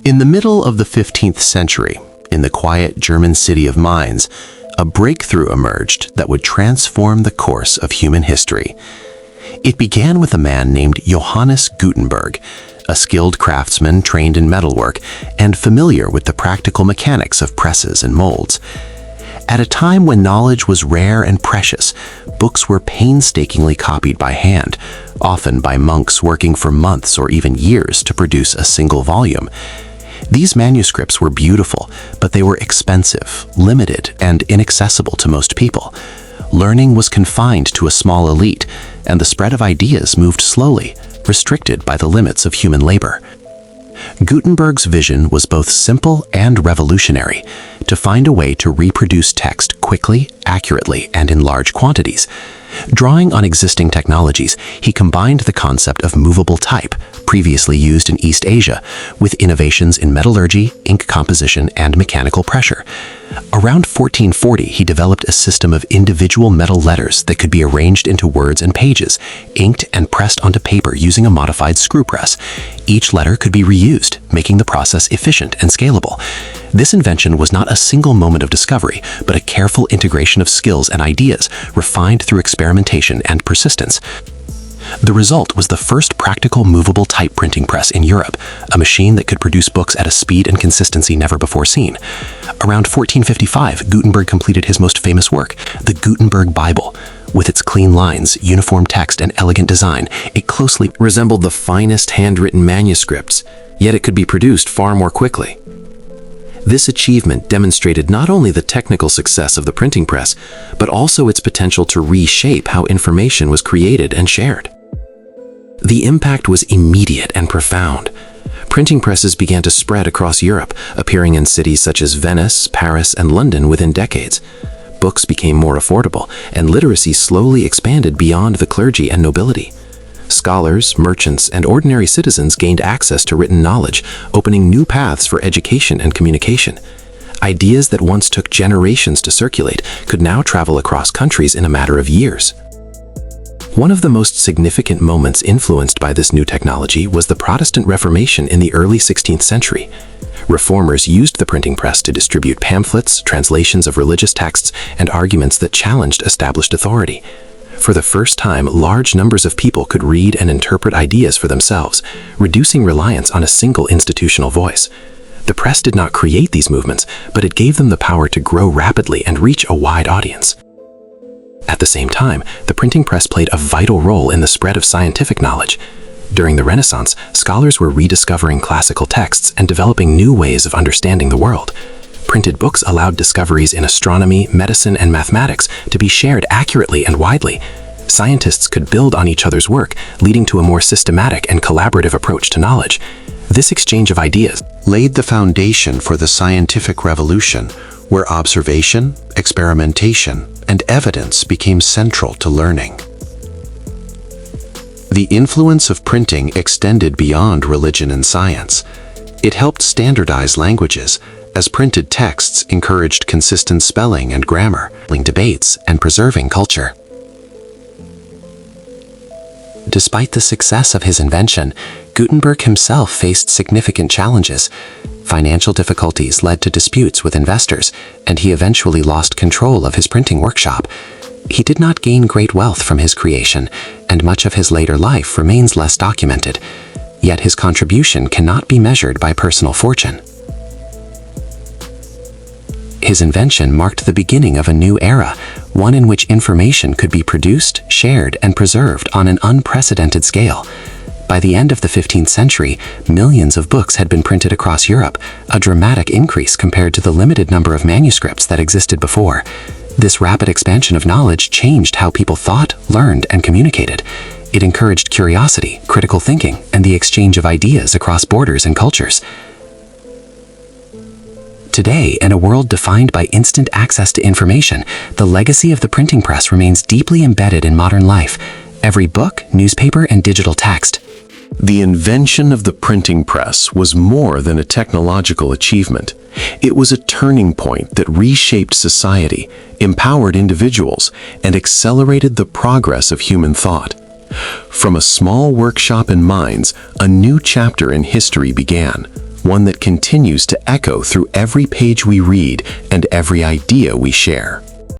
In the middle of the 15th century, in the quiet German city of Mainz, a breakthrough emerged that would transform the course of human history. It began with a man named Johannes Gutenberg, a skilled craftsman trained in metalwork and familiar with the practical mechanics of presses and molds. At a time when knowledge was rare and precious, books were painstakingly copied by hand, often by monks working for months or even years to produce a single volume. These manuscripts were beautiful, but they were expensive, limited, and inaccessible to most people. Learning was confined to a small elite, and the spread of ideas moved slowly, restricted by the limits of human labor. Gutenberg's vision was both simple and revolutionary: to find a way to reproduce text quickly, accurately, and in large quantities. Drawing on existing technologies, he combined the concept of movable type, previously used in East Asia, with innovations in metallurgy, ink composition, and mechanical pressure. Around 1440, he developed a system of individual metal letters that could be arranged into words and pages, inked and pressed onto paper using a modified screw press. Each letter could be reused, making the process efficient and scalable. This invention was not a single moment of discovery, but a careful integration of skills and ideas, refined through experimentation and persistence. The result was the first practical movable type printing press in Europe, a machine that could produce books at a speed and consistency never before seen. Around 1455, Gutenberg completed his most famous work, the Gutenberg Bible. With its clean lines, uniform text, and elegant design, it closely resembled the finest handwritten manuscripts, yet it could be produced far more quickly. This achievement demonstrated not only the technical success of the printing press, but also its potential to reshape how information was created and shared. The impact was immediate and profound. Printing presses began to spread across Europe, appearing in cities such as Venice, Paris, and London within decades. Books became more affordable, and literacy slowly expanded beyond the clergy and nobility. Scholars, merchants, and ordinary citizens gained access to written knowledge, opening new paths for education and communication. Ideas that once took generations to circulate could now travel across countries in a matter of years. One of the most significant moments influenced by this new technology was the Protestant Reformation in the early 16th century. Reformers used the printing press to distribute pamphlets, translations of religious texts, and arguments that challenged established authority. For the first time, large numbers of people could read and interpret ideas for themselves, reducing reliance on a single institutional voice. The press did not create these movements, but it gave them the power to grow rapidly and reach a wide audience. At the same time, the printing press played a vital role in the spread of scientific knowledge. During the Renaissance, scholars were rediscovering classical texts and developing new ways of understanding the world. Printed books allowed discoveries in astronomy, medicine, and mathematics to be shared accurately and widely. Scientists could build on each other's work, leading to a more systematic and collaborative approach to knowledge. This exchange of ideas laid the foundation for the scientific revolution, where observation, experimentation, and evidence became central to learning. The influence of printing extended beyond religion and science. It helped standardize languages, as printed texts encouraged consistent spelling and grammar, debates, and preserving culture. Despite the success of his invention, Gutenberg himself faced significant challenges. Financial difficulties led to disputes with investors, and he eventually lost control of his printing workshop. He did not gain great wealth from his creation, and much of his later life remains less documented. Yet his contribution cannot be measured by personal fortune. His invention marked the beginning of a new era, one in which information could be produced, shared, and preserved on an unprecedented scale. By the end of the 15th century, millions of books had been printed across Europe, a dramatic increase compared to the limited number of manuscripts that existed before. This rapid expansion of knowledge changed how people thought, learned, and communicated. It encouraged curiosity, critical thinking, and the exchange of ideas across borders and cultures. Today, in a world defined by instant access to information, the legacy of the printing press remains deeply embedded in modern life. Every book, newspaper, and digital text. The invention of the printing press was more than a technological achievement. It was a turning point that reshaped society, empowered individuals, and accelerated the progress of human thought. From a small workshop in Mainz, a new chapter in history began, one that continues to echo through every page we read and every idea we share.